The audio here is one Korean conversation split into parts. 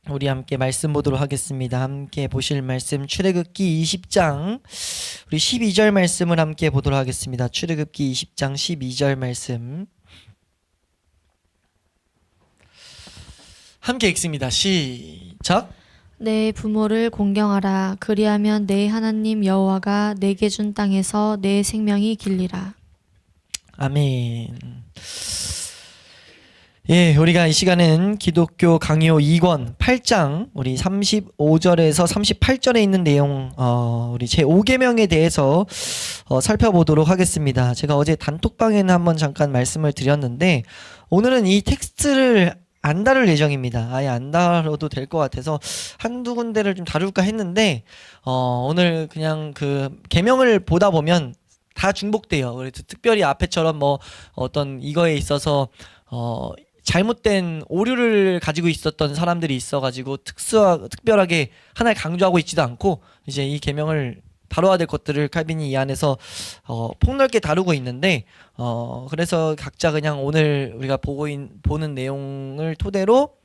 우리 함께 말씀 보도록 하겠습니다. 함께 보실 말씀 출애굽기 20장 우리 12절 말씀을 함께 보도록 하겠습니다. 출애굽기 20장 12절 말씀 함께 읽습니다. 시작. 내 부모를 공경하라. 그리하면 내 하나님 여호와가 내게 준 땅에서 내 생명이 길리라. 아멘. 예, 우리가 이 시간은 기독교 강요 2권 8장 우리 35절에서 38절에 있는 내용 우리 제5계명에 대해서 살펴보도록 하겠습니다. 제가 어제 단톡방에는 한번 잠깐 말씀을 드렸는데 오늘은 이 텍스트를 안 다룰 예정입니다. 아예 안 다뤄도 될 것 같아서 한두 군데를 좀 다룰까 했는데 오늘 그냥 그 계명을 보다 보면 다 중복돼요. 그래서 특별히 앞에처럼 뭐 어떤 이거에 있어서 잘못된 오류를 가지고 있었던 사람들이 있어가지고 특별하게 하나를 강조하고 있지도 않고 이제 이 계명을 다뤄야 될 것들을 칼빈이 이 안에서 폭넓게 다루고 있는데 그래서 각자 그냥 오늘 우리가 보는 내용을 토대로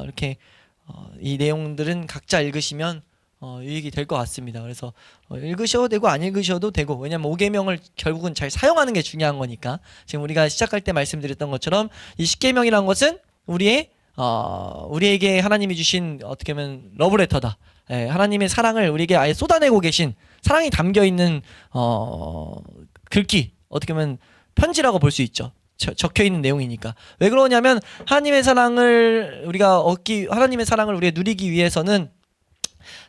이렇게 이 내용들은 각자 읽으시면 유익이 될 것 같습니다. 그래서 읽으셔도 되고 안 읽으셔도 되고, 왜냐면 5계명을 결국은 잘 사용하는 게 중요한 거니까. 지금 우리가 시작할 때 말씀드렸던 것처럼 이 10계명이라는 것은 우리에게 하나님이 주신 어떻게 보면 러브레터다. 예, 하나님의 사랑을 우리에게 아예 쏟아내고 계신 사랑이 담겨 있는 글귀, 어떻게 보면 편지라고 볼 수 있죠. 적혀 있는 내용이니까. 왜 그러냐면 하나님의 사랑을 우리가 누리기 위해서는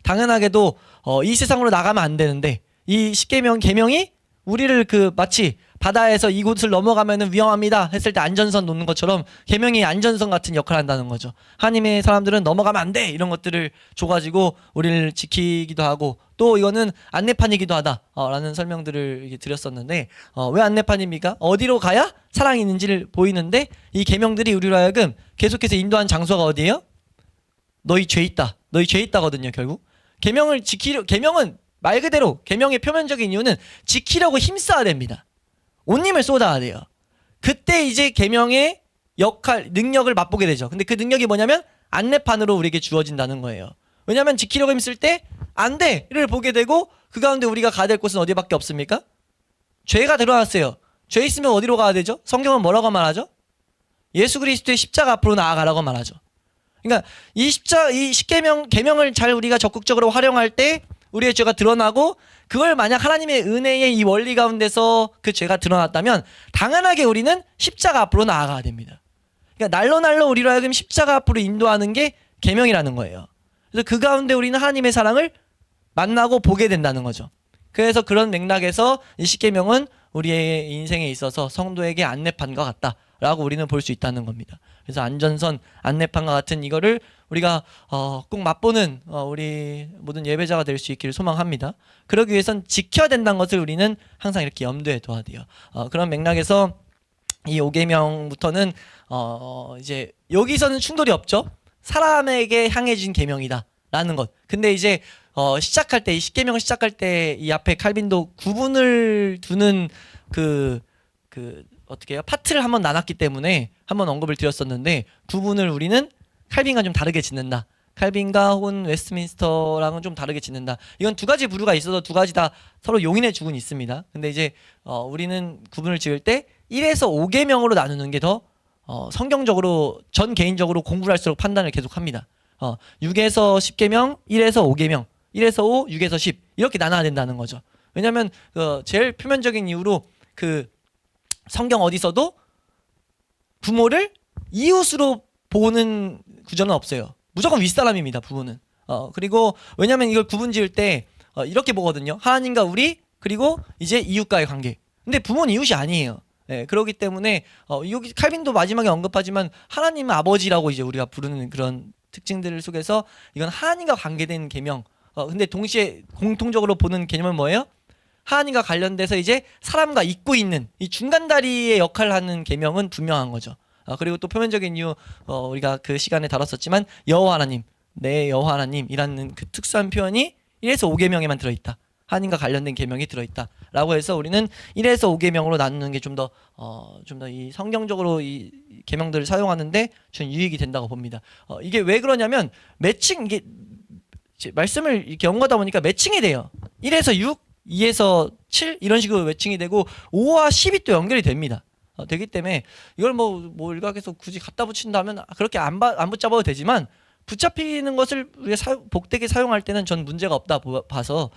당연하게도 이 세상으로 나가면 안 되는데, 이 계명이 우리를 마치 바다에서 이곳을 넘어가면은 위험합니다 했을 때 안전선 놓는 것처럼 계명이 안전선 같은 역할을 한다는 거죠. 하나님의 사람들은 넘어가면 안 돼 이런 것들을 줘가지고 우리를 지키기도 하고, 또 이거는 안내판이기도 하다 라는 설명들을 드렸었는데, 왜 안내판입니까? 어디로 가야 사랑이 있는지를 보이는데, 이 계명들이 우리로 하여금 계속해서 인도한 장소가 어디예요? 너희 죄 있다거든요. 결국 계명은 말 그대로 계명의 표면적인 이유는 지키려고 힘써야 됩니다. 온 힘을 쏟아야 돼요. 그때 이제 계명의 능력을 맛보게 되죠. 근데 그 능력이 뭐냐면 안내판으로 우리에게 주어진다는 거예요. 왜냐하면 지키려고 힘쓸 때 안 돼를 보게 되고, 그 가운데 우리가 가야 될 곳은 어디밖에 없습니까? 죄가 드러났어요. 죄 있으면 어디로 가야 되죠? 성경은 뭐라고 말하죠? 예수 그리스도의 십자가 앞으로 나아가라고 말하죠. 그러니까 이 계명을 잘 우리가 적극적으로 활용할 때 우리의 죄가 드러나고, 그걸 만약 하나님의 은혜의 이 원리 가운데서 그 죄가 드러났다면 당연하게 우리는 십자가 앞으로 나아가야 됩니다. 그러니까 날로 우리로 하여금 십자가 앞으로 인도하는 게 계명이라는 거예요. 그래서 그 가운데 우리는 하나님의 사랑을 만나고 보게 된다는 거죠. 그래서 그런 맥락에서 이 십계명은 우리의 인생에 있어서 성도에게 안내판과 같다라고 우리는 볼 수 있다는 겁니다. 그래서 안전선, 안내판과 같은 이거를 우리가 꼭 맛보는 우리 모든 예배자가 될 수 있기를 소망합니다. 그러기 위해선 지켜야 된다는 것을 우리는 항상 이렇게 염두에 둬야 돼요. 그런 맥락에서 이 5계명부터는 이제 여기서는 충돌이 없죠. 사람에게 향해진 계명이다라는 것. 근데 이제 시작할 때, 이 10계명을 시작할 때 이 앞에 칼빈도 구분을 두는 어떻게 해요? 파트를 한번 나눴기 때문에 한번 언급을 드렸었는데, 구분을 우리는 칼빈과 좀 다르게 짓는다. 칼빈과 혹은 웨스트민스터랑은 좀 다르게 짓는다. 이건 두 가지 부류가 있어서 두 가지 다 서로 용인해 주고는 있습니다. 근데 이제 우리는 구분을 지을 때 1에서 5계명으로 나누는 게 더 성경적으로 전 개인적으로 공부를 할수록 판단을 계속합니다. 6에서 10계명, 1에서 5계명, 1에서 5, 6에서 10 이렇게 나눠야 된다는 거죠. 왜냐하면 제일 표면적인 이유로 성경 어디서도 부모를 이웃으로 보는 구조는 없어요. 무조건 윗사람입니다, 부모는. 그리고 왜냐면 이걸 구분 지을 때 이렇게 보거든요. 하나님과 우리, 그리고 이제 이웃과의 관계. 근데 부모는 이웃이 아니에요. 네, 그렇기 때문에 여기 칼빈도 마지막에 언급하지만 하나님은 아버지라고 이제 우리가 부르는 그런 특징들 속에서 이건 하나님과 관계된 계명. 근데 동시에 공통적으로 보는 개념은 뭐예요? 하나님과 관련돼서 이제 사람과 잇고 있는 이 중간다리의 역할을 하는 계명은 분명한 거죠. 그리고 또 표면적인 이유, 우리가 그 시간에 다뤘었지만 여호와 하나님, 내 여호와 하나님이라는 그 특수한 표현이 1에서 5계명에만 들어있다. 하나님과 관련된 계명이 들어있다라고 해서 우리는 1에서 5계명으로 나누는 게 좀 더 이 성경적으로 이 계명들을 사용하는데 저는 유익이 된다고 봅니다. 이게 왜 그러냐면 매칭 이게 말씀을 이렇게 연구하다 보니까 매칭이 돼요. 1에서 6, 2에서 7 이런 식으로 매칭이 되고 5와 10이 또 연결이 됩니다. 되기 때문에 이걸 뭐 일각에서 굳이 갖다 붙인다면 그렇게 안 붙잡아도 되지만 붙잡히는 것을 우리가 복되게 사용할 때는 전 문제가 없다 봐서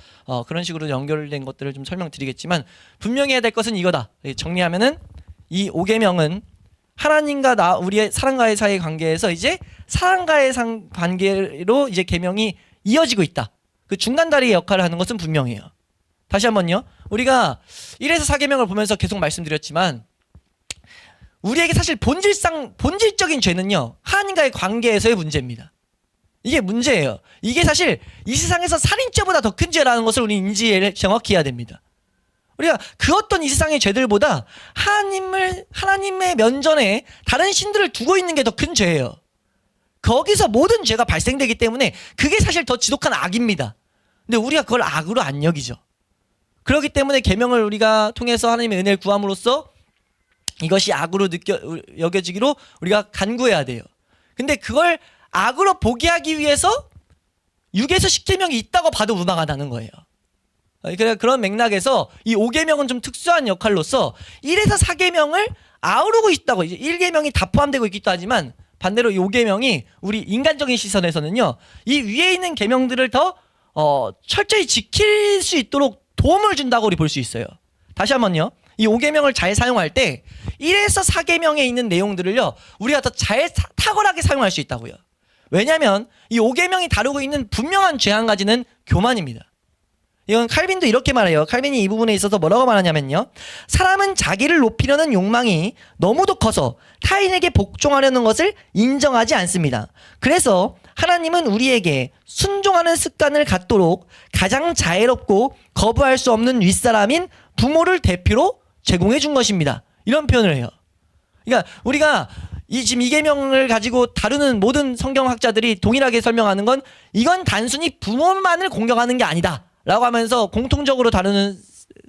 그런 식으로 연결된 것들을 좀 설명드리겠지만 분명히 해야 될 것은 이거다. 정리하면은 이 5계명은 하나님과 우리의 사랑과의 사이의 관계에서 이제 사랑과의 관계로 이제 계명이 이어지고 있다. 그 중간다리의 역할을 하는 것은 분명해요. 다시 한번요. 우리가 1에서 4계명을 보면서 계속 말씀드렸지만 우리에게 사실 본질적인 죄는요. 하나님과의 관계에서의 문제입니다. 이게 문제예요. 이게 사실 이 세상에서 살인죄보다 더 큰 죄라는 것을 우리 정확히 해야 됩니다. 우리가 그 어떤 이 세상의 죄들보다 하나님의 면전에 다른 신들을 두고 있는 게 더 큰 죄예요. 거기서 모든 죄가 발생되기 때문에 그게 사실 더 지독한 악입니다. 근데 우리가 그걸 악으로 안 여기죠. 그렇기 때문에 계명을 우리가 통해서 하나님의 은혜를 구함으로써 이것이 악으로 여겨지기로 우리가 간구해야 돼요. 근데 그걸 악으로 보게 하기 위해서 6에서 10계명이 있다고 봐도 무방하다는 거예요. 그런 맥락에서 이 5계명은 좀 특수한 역할로서 1에서 4계명을 아우르고 있다고, 이제 1계명이 다 포함되고 있기도 하지만 반대로 이 5계명이 우리 인간적인 시선에서는요, 이 위에 있는 계명들을 더 철저히 지킬 수 있도록 도움을 준다고 우리 볼 수 있어요. 다시 한번요. 이 5계명을 잘 사용할 때 1에서 4계명에 있는 내용들을요, 우리가 더 잘 탁월하게 사용할 수 있다고요. 왜냐하면 이 5계명이 다루고 있는 분명한 죄 한 가지는 교만입니다. 이건 칼빈도 이렇게 말해요. 칼빈이 이 부분에 있어서 뭐라고 말하냐면요, 사람은 자기를 높이려는 욕망이 너무도 커서 타인에게 복종하려는 것을 인정하지 않습니다. 그래서 하나님은 우리에게 순종하는 습관을 갖도록 가장 자애롭고 거부할 수 없는 윗사람인 부모를 대표로 제공해 준 것입니다. 이런 표현을 해요. 그러니까 우리가 지금 이 계명을 가지고 다루는 모든 성경학자들이 동일하게 설명하는 건 이건 단순히 부모만을 공경하는 게 아니다 라고 하면서 공통적으로 다루는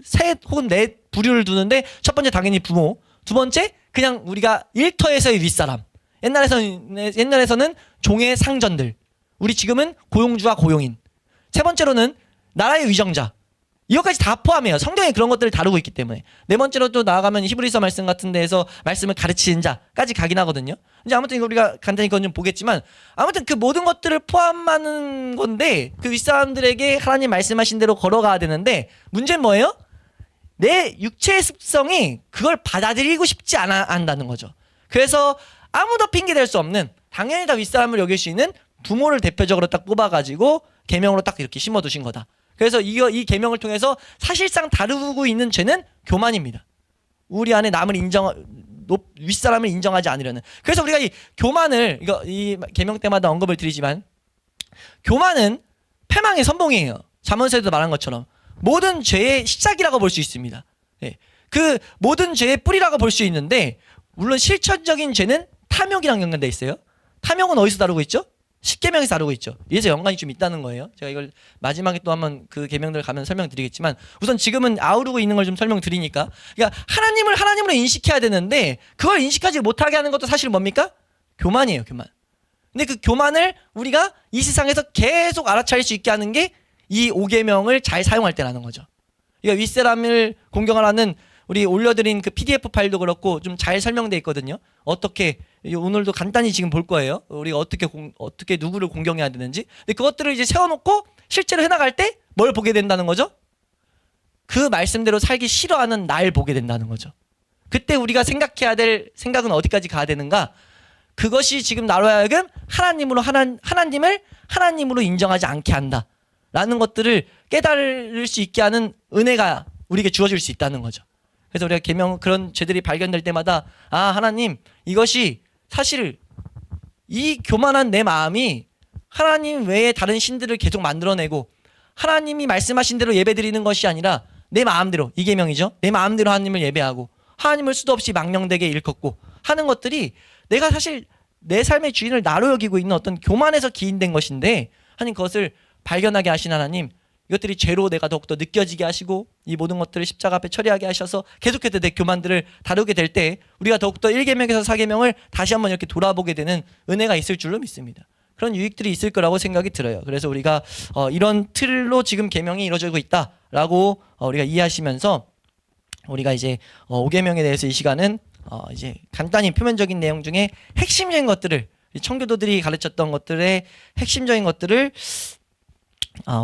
셋 혹은 넷 부류를 두는데, 첫 번째 당연히 부모, 두 번째 그냥 우리가 일터에서의 윗사람, 옛날에서는 종의 상전들, 우리 지금은 고용주와 고용인, 세 번째로는 나라의 위정자, 이것까지 다 포함해요. 성경에 그런 것들을 다루고 있기 때문에. 네 번째로 또 나아가면 히브리서 말씀 같은 데에서 말씀을 가르치는 자까지 가긴 하거든요. 이제 아무튼 이거 우리가 간단히 그건 좀 보겠지만, 아무튼 그 모든 것들을 포함하는 건데 그 윗사람들에게 하나님 말씀하신 대로 걸어가야 되는데, 문제는 뭐예요? 내 육체의 습성이 그걸 받아들이고 싶지 않아 한다는 거죠. 그래서 아무도 핑계댈 수 없는, 당연히 다 윗사람을 여길 수 있는 부모를 대표적으로 딱 뽑아가지고 계명으로 딱 이렇게 심어두신 거다. 그래서 이 계명을 통해서 사실상 다루고 있는 죄는 교만입니다. 우리 안에 남을 윗사람을 인정하지 않으려는. 그래서 우리가 이 교만을, 이 계명 때마다 언급을 드리지만, 교만은 패망의 선봉이에요. 잠언서에도 말한 것처럼 모든 죄의 시작이라고 볼 수 있습니다. 네. 그 모든 죄의 뿌리라고 볼 수 있는데, 물론 실천적인 죄는 탐욕이랑 연관돼 있어요. 탐욕은 어디서 다루고 있죠? 10계명에서 다루고 있죠. 이래서 연관이 좀 있다는 거예요. 제가 이걸 마지막에 또 한번 그 계명들 가면 설명드리겠지만, 우선 지금은 아우르고 있는 걸 좀 설명드리니까, 그러니까 하나님을 하나님으로 인식해야 되는데 그걸 인식하지 못하게 하는 것도 사실 뭡니까? 교만이에요. 교만. 근데 그 교만을 우리가 이 세상에서 계속 알아차릴 수 있게 하는 게 이 5계명을 잘 사용할 때라는 거죠. 그러니까 윗사람을 공경하라는 우리 올려드린 그 PDF 파일도 그렇고 좀 잘 설명되어 있거든요. 어떻게, 오늘도 간단히 지금 볼 거예요. 우리가 어떻게 누구를 공경해야 되는지. 근데 그것들을 이제 세워놓고 실제로 해나갈 때 뭘 보게 된다는 거죠? 그 말씀대로 살기 싫어하는 날 보게 된다는 거죠. 그때 우리가 생각해야 될 생각은 어디까지 가야 되는가? 그것이 지금 나로 하여금 하나님을 하나님으로 인정하지 않게 한다 라는 것들을 깨달을 수 있게 하는 은혜가 우리에게 주어질 수 있다는 거죠. 그래서 우리가 계명, 그런 죄들이 발견될 때마다, 아, 하나님, 이것이 사실 이 교만한 내 마음이 하나님 외에 다른 신들을 계속 만들어내고 하나님이 말씀하신 대로 예배드리는 것이 아니라 내 마음대로, 이 계명이죠, 내 마음대로 하나님을 예배하고 하나님을 수도 없이 망령되게 일컫고 하는 것들이 내가 사실 내 삶의 주인을 나로 여기고 있는 어떤 교만에서 기인된 것인데, 하나님 그것을 발견하게 하신 하나님, 이것들이 죄로 내가 더욱더 느껴지게 하시고 이 모든 것들을 십자가 앞에 처리하게 하셔서 계속해서 내 교만들을 다루게 될 때 우리가 더욱더 1계명에서 4계명을 다시 한번 이렇게 돌아보게 되는 은혜가 있을 줄로 믿습니다. 그런 유익들이 있을 거라고 생각이 들어요. 그래서 우리가 이런 틀로 지금 계명이 이루어지고 있다라고 우리가 이해하시면서 우리가 이제 5계명에 대해서 이 시간은 이제 간단히 표면적인 내용 중에 핵심적인 것들을 청교도들이 가르쳤던 것들의 핵심적인 것들을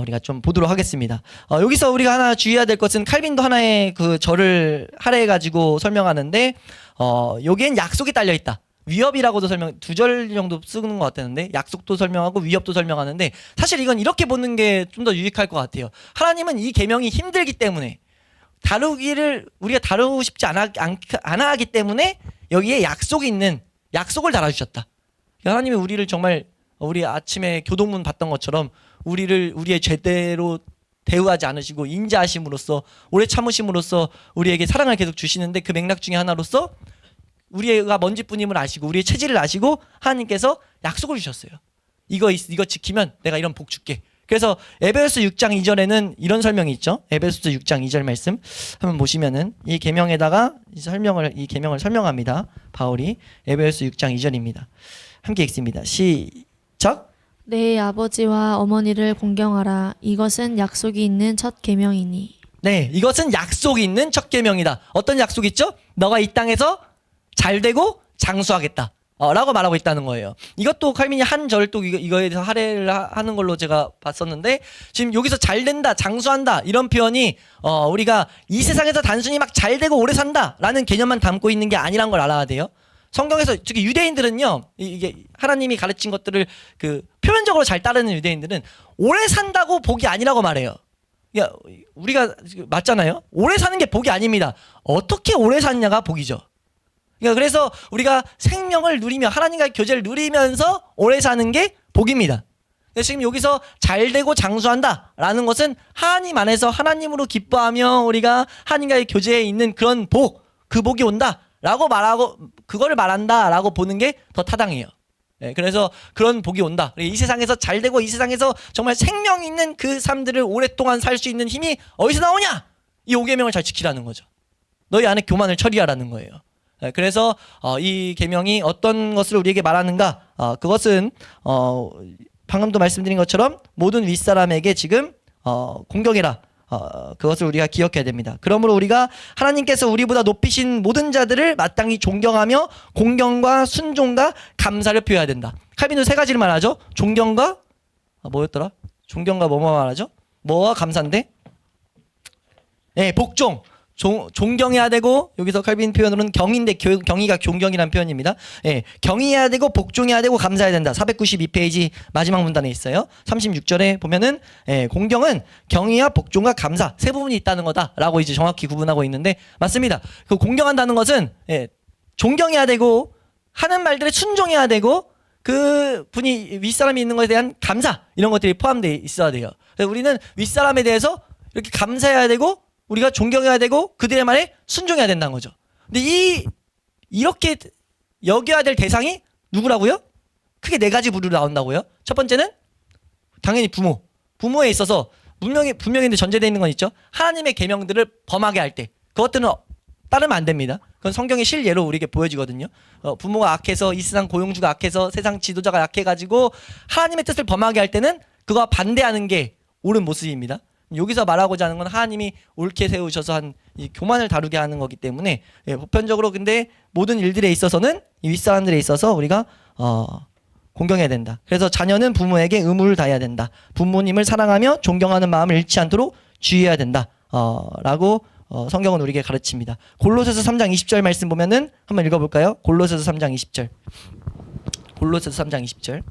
우리가 좀 보도록 하겠습니다. 여기서 우리가 하나 주의해야 될 것은 칼빈도 하나의 그 절을 할애해 가지고 설명하는데 여기엔 약속이 딸려 있다. 위협이라고도 두 절 정도 쓰는 것 같았는데 약속도 설명하고 위협도 설명하는데 사실 이건 이렇게 보는 게 좀 더 유익할 것 같아요. 하나님은 이 계명이 힘들기 때문에 우리가 다루고 싶지 않아 하기 때문에 여기에 약속이 있는 약속을 달아주셨다. 하나님이 우리를 정말 우리 아침에 교동문 봤던 것처럼 우리의 죄대로 대우하지 않으시고 인자하심으로써 오래 참으심으로써 우리에게 사랑을 계속 주시는데 그 맥락 중에 하나로서 우리가 먼지뿐임을 아시고 우리의 체질을 아시고 하나님께서 약속을 주셨어요. 이거 지키면 내가 이런 복 줄게. 그래서 에베소서 6장 2절에는 이런 설명이 있죠. 에베소서 6장 2절 말씀 한번 보시면은 이 계명에다가 이 계명을 설명합니다. 바울이 에베소서 6장 2절입니다. 함께 읽습니다. 시작. 내 아버지와 어머니를 공경하라. 이것은 약속이 있는 첫 계명이니. 네, 이것은 약속이 있는 첫 계명이다. 어떤 약속이 있죠? 너가 이 땅에서 잘되고 장수하겠다. 라고 말하고 있다는 거예요. 이것도 칼빈이 한 절 또 이거에 대해서 할애를 하는 걸로 제가 봤었는데 지금 여기서 잘된다, 장수한다 이런 표현이 우리가 이 세상에서 단순히 막 잘되고 오래 산다라는 개념만 담고 있는 게 아니란 걸 알아야 돼요. 성경에서 특히 유대인들은요, 이게 하나님이 가르친 것들을 그 표면적으로 잘 따르는 유대인들은 오래 산다고 복이 아니라고 말해요. 그러니까 우리가 맞잖아요. 오래 사는 게 복이 아닙니다. 어떻게 오래 샀냐가 복이죠. 그러니까 그래서 우리가 생명을 누리며 하나님과의 교제를 누리면서 오래 사는 게 복입니다. 지금 여기서 잘되고 장수한다라는 것은 하나님 안에서 하나님으로 기뻐하며 우리가 하나님과의 교제에 있는 그런 복, 그 복이 온다라고 말하고 그거를 말한다라고 보는 게 더 타당해요. 네, 그래서 그런 복이 온다. 이 세상에서 잘되고 이 세상에서 정말 생명 있는 그 삶들을 오랫동안 살 수 있는 힘이 어디서 나오냐? 이 5계명을 잘 지키라는 거죠. 너희 안에 교만을 처리하라는 거예요. 그래서 이 계명이 어떤 것을 우리에게 말하는가? 그것은 방금도 말씀드린 것처럼 모든 윗사람에게 지금 공경해라. 그것을 우리가 기억해야 됩니다. 그러므로 우리가 하나님께서 우리보다 높이신 모든 자들을 마땅히 존경하며 공경과 순종과 감사를 표해야 된다. 칼빈도 세 가지를 말하죠. 존경과 뭐였더라? 존경과 뭐뭐 말하죠? 뭐와 감사인데? 네, 복종. 존경해야 되고 여기서 칼빈 표현으로는 경인데 경의가 존경이라는 표현입니다. 예, 경의해야 되고 복종해야 되고 감사해야 된다. 492페이지 마지막 문단에 있어요. 36절에 보면은 공경은 경의와 복종과 감사 세 부분이 있다는 거다라고 이제 정확히 구분하고 있는데 맞습니다. 그 공경한다는 것은 존경해야 되고 하는 말들에 순종해야 되고 그 분이 윗사람이 있는 것에 대한 감사 이런 것들이 포함되어 있어야 돼요. 그래서 우리는 윗사람에 대해서 이렇게 감사해야 되고 우리가 존경해야 되고 그들의 말에 순종해야 된다는 거죠. 근데 이렇게 여겨야 될 대상이 누구라고요? 크게 네 가지 부류로 나온다고요. 첫 번째는 당연히 부모에 있어서 분명히 전제되어 있는 건 있죠. 하나님의 계명들을 범하게 할 때 그것들은 따르면 안 됩니다. 그건 성경의 실예로 우리에게 보여지거든요. 부모가 악해서 이 세상 고용주가 악해서 세상 지도자가 약해가지고 하나님의 뜻을 범하게 할 때는 그거와 반대하는 게 옳은 모습입니다. 여기서 말하고자 하는 건 하나님이 옳게 세우셔서 한 이 교만을 다루게 하는 거기 때문에 보편적으로 근데 모든 일들에 있어서는 이 윗사람들에 있어서 우리가 공경해야 된다. 그래서 자녀는 부모에게 의무를 다해야 된다. 부모님을 사랑하며 존경하는 마음을 잃지 않도록 주의해야 된다. 라고 성경은 우리에게 가르칩니다. 골로새서 3장 20절 말씀 보면은 한번 읽어볼까요? 골로새서 3장 20절. 골로새서 3장 20절.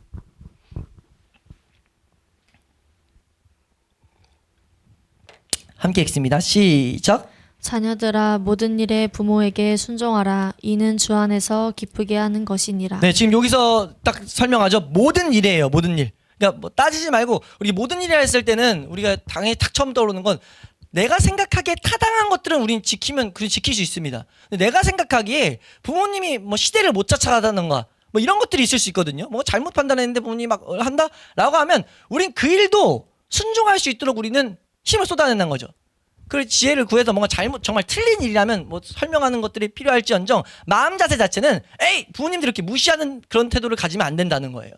함께 읽습니다. 시작. 자녀들아 모든 일에 부모에게 순종하라. 이는 주 안에서 기쁘게 하는 것이니라. 네, 지금 여기서 딱 설명하죠. 모든 일이에요. 모든 일. 그러니까 뭐 따지지 말고 우리 모든 일이라 했을 때는 우리가 당연히 딱 처음 떠오르는 건 내가 생각하기에 타당한 것들은 우린 지키면 지킬 수 있습니다. 근데 내가 생각하기에 부모님이 뭐 시대를 못 쫓아가다는가 뭐 이런 것들이 있을 수 있거든요. 뭐 잘못 판단했는데 부모님이 막 한다라고 하면 우린 그 일도 순종할 수 있도록 우리는 힘을 쏟아낸다는 거죠. 그 지혜를 구해서 뭔가 정말 틀린 일이라면 뭐 설명하는 것들이 필요할지언정 마음 자세 자체는 에이 부모님들 이렇게 무시하는 그런 태도를 가지면 안 된다는 거예요.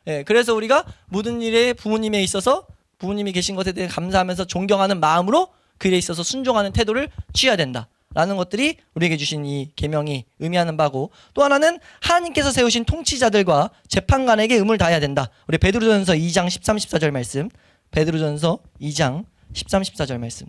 예, 그래서 우리가 모든 일에 부모님에 있어서 부모님이 계신 것에 대해 감사하면서 존경하는 마음으로 그 일에 있어서 순종하는 태도를 취해야 된다라는 것들이 우리에게 주신 이 계명이 의미하는 바고, 또 하나는 하나님께서 세우신 통치자들과 재판관에게 의무를 다해야 된다. 우리 베드로전서 2장 13, 14절 말씀, 베드로전서 2장 13, 14절 말씀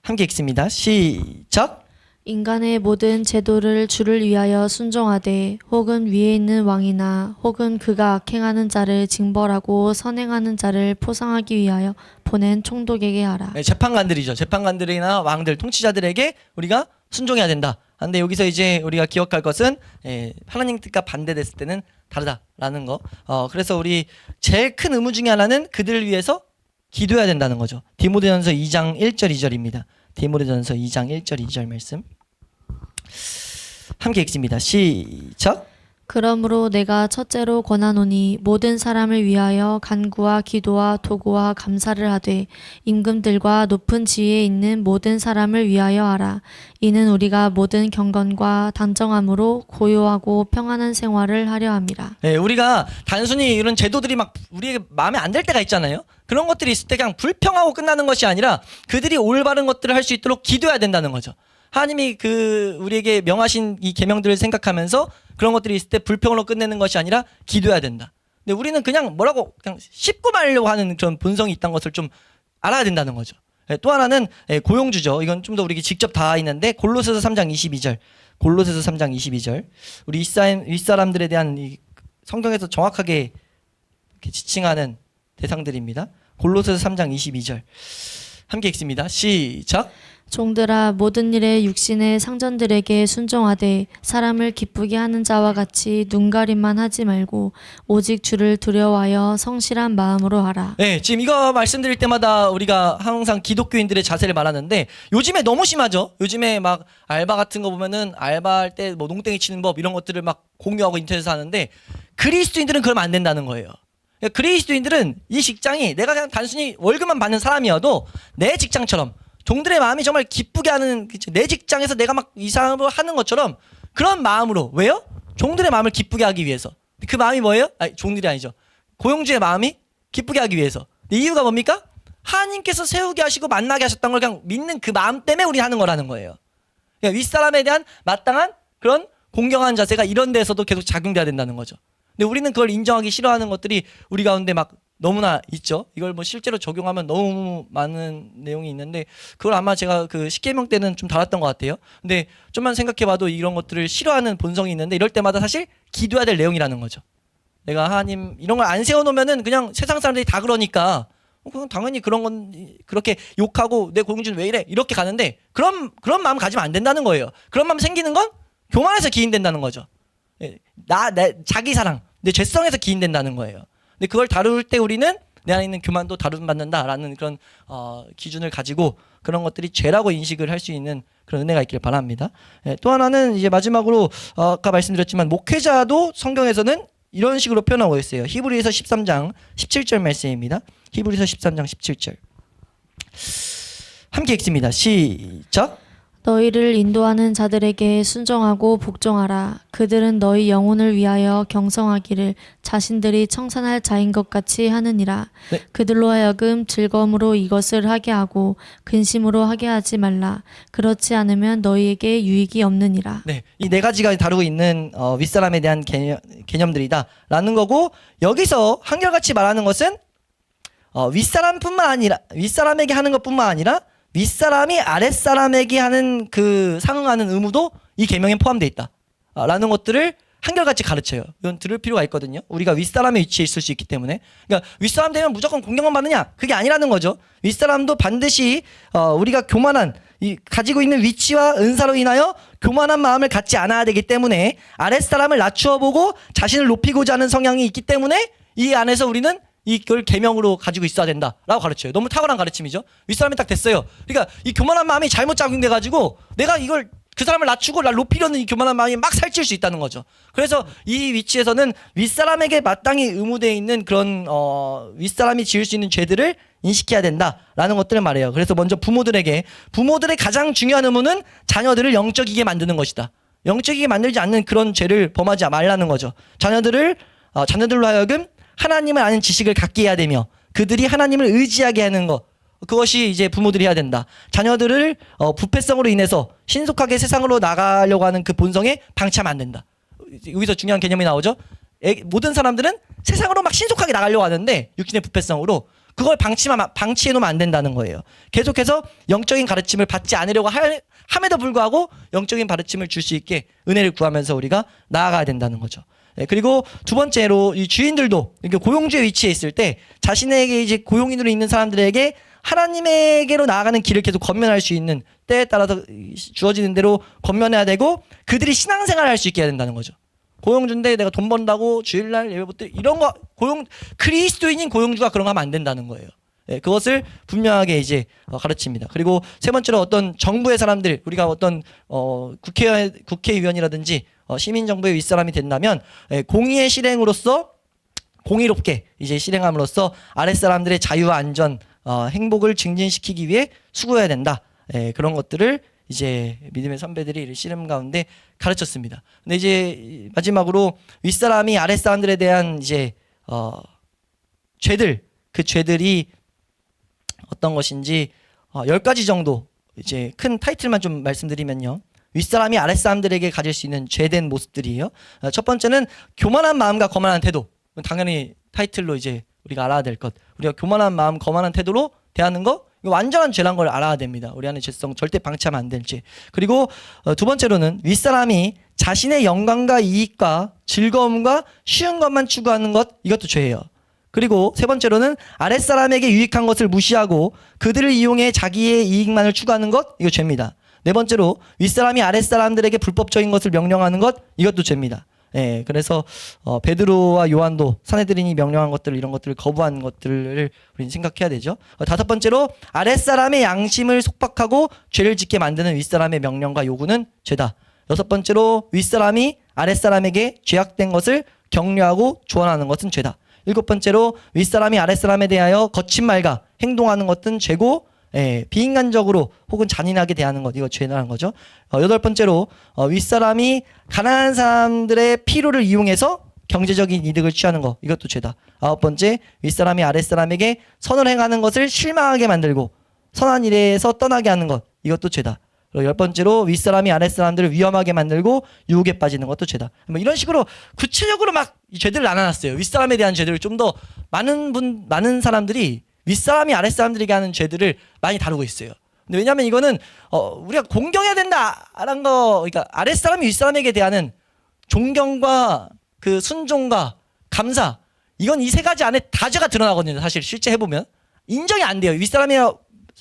함께 읽습니다. 시작. 인간의 모든 제도를 주를 위하여 순종하되 혹은 위에 있는 왕이나 혹은 그가 악행하는 자를 징벌하고 선행하는 자를 포상하기 위하여 보낸 총독에게 하라. 네, 재판관들이죠. 재판관들이나 왕들, 통치자들에게 우리가 순종해야 된다. 근데 여기서 이제 우리가 기억할 것은 하나님 뜻과 반대됐을 때는 다르다라는 거. 그래서 우리 제일 큰 의무 중에 하나는 그들을 위해서 기도해야 된다는 거죠. 디모데전서 2장 1절 2절입니다. 디모데전서 2장 1절 2절 말씀 함께 읽습니다. 시작. 그러므로 내가 첫째로 권하노니 모든 사람을 위하여 간구와 기도와 도구와 감사를 하되 임금들과 높은 지위에 있는 모든 사람을 위하여 하라. 이는 우리가 모든 경건과 단정함으로 고요하고 평안한 생활을 하려 함이라. 네, 우리가 단순히 이런 제도들이 막 우리에게 마음에 안 들 때가 있잖아요. 그런 것들이 있을 때 그냥 불평하고 끝나는 것이 아니라 그들이 올바른 것들을 할 수 있도록 기도해야 된다는 거죠. 하나님이 우리에게 명하신 이 계명들을 생각하면서 그런 것들이 있을 때 불평으로 끝내는 것이 아니라 기도해야 된다. 근데 우리는 그냥 그냥 씹고 말려고 하는 그런 본성이 있다는 것을 좀 알아야 된다는 거죠. 또 하나는 고용주죠. 이건 좀 더 우리에게 직접 닿아 있는데 골로새서 3장 22절. 골로새서 3장 22절. 우리 윗사람들에 대한 이 성경에서 정확하게 이렇게 지칭하는 대상들입니다. 골로새서 3장 22절. 함께 읽습니다. 시작. 종들아 모든 일에 육신의 상전들에게 순종하되 사람을 기쁘게 하는 자와 같이 눈가림만 하지 말고 오직 주를 두려워하여 성실한 마음으로 하라. 네, 지금 이거 말씀드릴 때마다 우리가 항상 기독교인들의 자세를 말하는데 요즘에 너무 심하죠. 요즘에 막 알바 같은 거 보면은 알바할 때 뭐 농땡이 치는 법 이런 것들을 막 공유하고 인터넷에서 하는데 그리스도인들은 그러면 안 된다는 거예요. 그리스도인들은 이 직장이 내가 그냥 단순히 월급만 받는 사람이어도 내 직장처럼 종들의 마음이 정말 기쁘게 하는, 내 직장에서 내가 막 이상을 하는 것처럼 그런 마음으로. 왜요? 종들의 마음을 기쁘게 하기 위해서. 그 마음이 뭐예요? 종들이 아니죠. 고용주의 마음이 기쁘게 하기 위해서. 이유가 뭡니까? 하나님께서 세우게 하시고 만나게 하셨던 걸 그냥 믿는 그 마음 때문에 우리 하는 거라는 거예요. 그러니까 윗사람에 대한 마땅한 그런 공경하는 자세가 이런 데서도 계속 작용돼야 된다는 거죠. 근데 우리는 그걸 인정하기 싫어하는 것들이 우리 가운데 막 너무나 있죠. 이걸 뭐 실제로 적용하면 너무 많은 내용이 있는데 그걸 아마 제가 그 십계명 때는 좀 달았던 것 같아요. 근데 좀만 생각해봐도 이런 것들을 싫어하는 본성이 있는데 이럴 때마다 사실 기도해야 될 내용이라는 거죠. 내가 하나님 이런 걸 안 세워놓으면은 그냥 세상 사람들이 다 그러니까 그냥 당연히 그런 건 그렇게 욕하고 내 고용주는 왜 이래 이렇게 가는데 그런 마음 가지면 안 된다는 거예요. 그런 마음 생기는 건 교만에서 기인된다는 거죠. 내 자기 사랑, 내 죄성에서 기인된다는 거예요. 근데 그걸 다룰 때 우리는 내 안에 있는 교만도 다룸받는다라는 그런 기준을 가지고 그런 것들이 죄라고 인식을 할 수 있는 그런 은혜가 있길 바랍니다. 또 하나는 이제 마지막으로 아까 말씀드렸지만 목회자도 성경에서는 이런 식으로 표현하고 있어요. 히브리서 13장 17절 말씀입니다. 히브리서 13장 17절. 함께 읽습니다. 시작. 너희를 인도하는 자들에게 순종하고 복종하라. 그들은 너희 영혼을 위하여 경성하기를 자신들이 청산할 자인 것 같이 하느니라. 네. 그들로 하여금 즐거움으로 이것을 하게 하고 근심으로 하게 하지 말라. 그렇지 않으면 너희에게 유익이 없느니라. 네, 이 네 가지가 다루고 있는 윗사람에 대한 개념들이다라는 거고, 여기서 한결같이 말하는 것은 윗사람뿐만 아니라 윗사람에게 하는 것뿐만 아니라 윗사람이 아랫사람에게 하는 그 상응하는 의무도 이 계명에 포함되어 있다 라는 것들을 한결같이 가르쳐요. 이건 들을 필요가 있거든요. 우리가 윗사람의 위치에 있을 수 있기 때문에. 그러니까 윗사람 되면 무조건 공경만 받느냐? 그게 아니라는 거죠. 윗사람도 반드시 우리가 교만한 가지고 있는 위치와 은사로 인하여 교만한 마음을 갖지 않아야 되기 때문에 아랫사람을 낮추어 보고 자신을 높이고자 하는 성향이 있기 때문에 이 안에서 우리는 이걸 계명으로 가지고 있어야 된다라고 가르쳐요. 너무 탁월한 가르침이죠. 윗사람이 딱 됐어요. 그러니까 이 교만한 마음이 잘못 작용돼가지고 내가 이걸 그 사람을 낮추고 높이려는 이 교만한 마음이 막 살찔 수 있다는 거죠. 그래서 이 위치에서는 윗사람에게 마땅히 의무되어 있는 그런 윗사람이 지을 수 있는 죄들을 인식해야 된다라는 것들을 말해요. 그래서 먼저 부모들의 가장 중요한 의무는 자녀들을 영적이게 만드는 것이다. 영적이게 만들지 않는 그런 죄를 범하지 말라는 거죠. 자녀들로 하여금 하나님을 아는 지식을 갖게 해야 되며 그들이 하나님을 의지하게 하는 것, 그것이 이제 부모들이 해야 된다. 자녀들을 부패성으로 인해서 신속하게 세상으로 나가려고 하는 그 본성에 방치하면 안 된다. 여기서 중요한 개념이 나오죠. 모든 사람들은 세상으로 막 신속하게 나가려고 하는데 육신의 부패성으로 그걸 방치해 놓으면 안 된다는 거예요. 계속해서 영적인 가르침을 받지 않으려고 함에도 불구하고 영적인 가르침을 줄 수 있게 은혜를 구하면서 우리가 나아가야 된다는 거죠. 그리고 두 번째로 이 주인들도 이렇게 고용주의 위치에 있을 때 자신에게 이제 고용인으로 있는 사람들에게 하나님에게로 나아가는 길을 계속 건면할 수 있는 때에 따라서 주어지는 대로 건면해야 되고 그들이 신앙생활을 할 수 있게 해야 된다는 거죠. 고용주인데 내가 돈 번다고 주일날 예배부터 이런 거 그리스도인인 고용주가 그런 거 하면 안 된다는 거예요. 그것을 분명하게 이제 가르칩니다. 그리고 세 번째로 어떤 정부의 사람들 우리가 어떤 국회의원이라든지 시민정부의 윗사람이 된다면 공의의 실행으로서 공의롭게 이제 실행함으로써 아랫사람들의 자유와 안전 행복을 증진시키기 위해 수고해야 된다. 그런 것들을 이제 믿음의 선배들이 씨름 가운데 가르쳤습니다. 근데 이제 마지막으로 윗사람이 아랫사람들에 대한 이제 죄들, 그 죄들이 어떤 것인지 10가지 정도 이제 큰 타이틀만 좀 말씀드리면요. 윗사람이 아랫사람들에게 가질 수 있는 죄된 모습들이에요. 첫 번째는 교만한 마음과 거만한 태도. 당연히 타이틀로 이제 우리가 알아야 될 것. 우리가 교만한 마음, 거만한 태도로 대하는 거, 이거 완전한 죄란 걸 알아야 됩니다. 우리 안에 죄성 절대 방치하면 안 될 죄. 그리고 두 번째로는 윗사람이 자신의 영광과 이익과 즐거움과 쉬운 것만 추구하는 것, 이것도 죄예요. 그리고 세 번째로는 아랫사람에게 유익한 것을 무시하고 그들을 이용해 자기의 이익만을 추구하는 것, 이거 죄입니다. 네 번째로 윗사람이 아랫사람들에게 불법적인 것을 명령하는 것, 이것도 죄입니다. 그래서 베드로와 요한도 사내들인이 명령한 것들 이런 것들을 거부한 것들을 우리는 생각해야 되죠. 다섯 번째로 아랫사람의 양심을 속박하고 죄를 짓게 만드는 윗사람의 명령과 요구는 죄다. 여섯 번째로 윗사람이 아랫사람에게 죄악된 것을 격려하고 조언하는 것은 죄다. 일곱 번째로 윗사람이 아랫사람에 대하여 거친 말과 행동하는 것은 죄고 비인간적으로 혹은 잔인하게 대하는 것, 이거 죄라는 거죠. 여덟 번째로 윗사람이 가난한 사람들의 필요를 이용해서 경제적인 이득을 취하는 것, 이것도 죄다. 아홉 번째, 윗사람이 아랫사람에게 선을 행하는 것을 실망하게 만들고 선한 일에서 떠나게 하는 것, 이것도 죄다. 그리고 열 번째로 윗사람이 아랫사람들을 위험하게 만들고 유혹에 빠지는 것도 죄다. 뭐 이런 식으로 구체적으로 막 죄들을 나눠놨어요. 윗사람에 대한 죄들을 좀 더 많은 사람들이 윗사람이 아랫사람들에게 하는 죄들을 많이 다루고 있어요. 근데 왜냐하면 이거는 우리가 공경해야 된다라는 거, 그러니까 아랫사람이 윗사람에게 대하는 존경과 그 순종과 감사, 이건 이 세 가지 안에 다 죄가 드러나거든요. 사실 실제 해보면 인정이 안 돼요. 윗사람이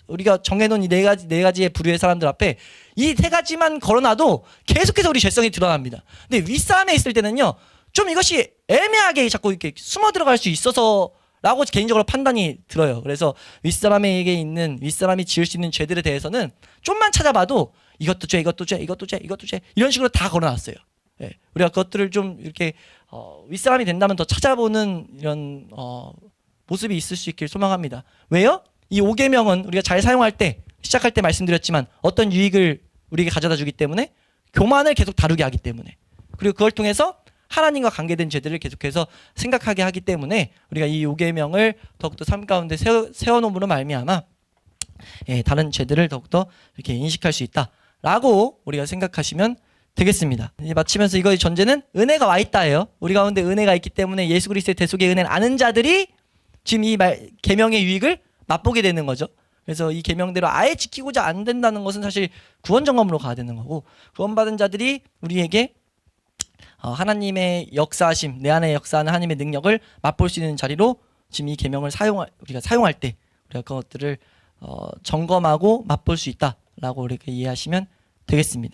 우리가 정해놓은 이 네 가지의 부류의 사람들 앞에 이 세 가지만 걸어놔도 계속해서 우리 죄성이 드러납니다. 근데 윗사람에 있을 때는요, 좀 이것이 애매하게 자꾸 이렇게 숨어 들어갈 수 있어서 라고 개인적으로 판단이 들어요. 그래서 윗사람에게 있는, 윗사람이 지을 수 있는 죄들에 대해서는 좀만 찾아봐도 이것도 죄, 이것도 죄, 이것도 죄, 이것도 죄, 이런 식으로 다 걸어놨어요. 우리가 그것들을 좀 이렇게 윗사람이 된다면 더 찾아보는 이런 모습이 있을 수 있길 소망합니다. 왜요? 이 5계명은 우리가 잘 사용할 때, 시작할 때 말씀드렸지만 어떤 유익을 우리에게 가져다 주기 때문에 교만을 계속 다루게 하기 때문에, 그리고 그걸 통해서 하나님과 관계된 죄들을 계속해서 생각하게 하기 때문에 우리가 이 5계명을 더욱더 삶 가운데 세워놓음으로 말미암아 다른 죄들을 더욱더 이렇게 인식할 수 있다라고 우리가 생각하시면 되겠습니다. 이제 마치면서 이거의 전제는 은혜가 와 있다예요. 우리 가운데 은혜가 있기 때문에 예수 그리스도의 대속의 은혜를 아는 자들이 지금 이 계명의 유익을 맛보게 되는 거죠. 그래서 이 계명대로 아예 지키고자 안 된다는 것은 사실 구원 점검으로 가야 되는 거고, 구원받은 자들이 우리에게 하나님의 역사하심, 내 안에 역사하는 하나님의 능력을 맛볼 수 있는 자리로 지금 이 계명을 우리가 사용할 때 우리가 그것들을 점검하고 맛볼 수 있다라고 이렇게 이해하시면 되겠습니다.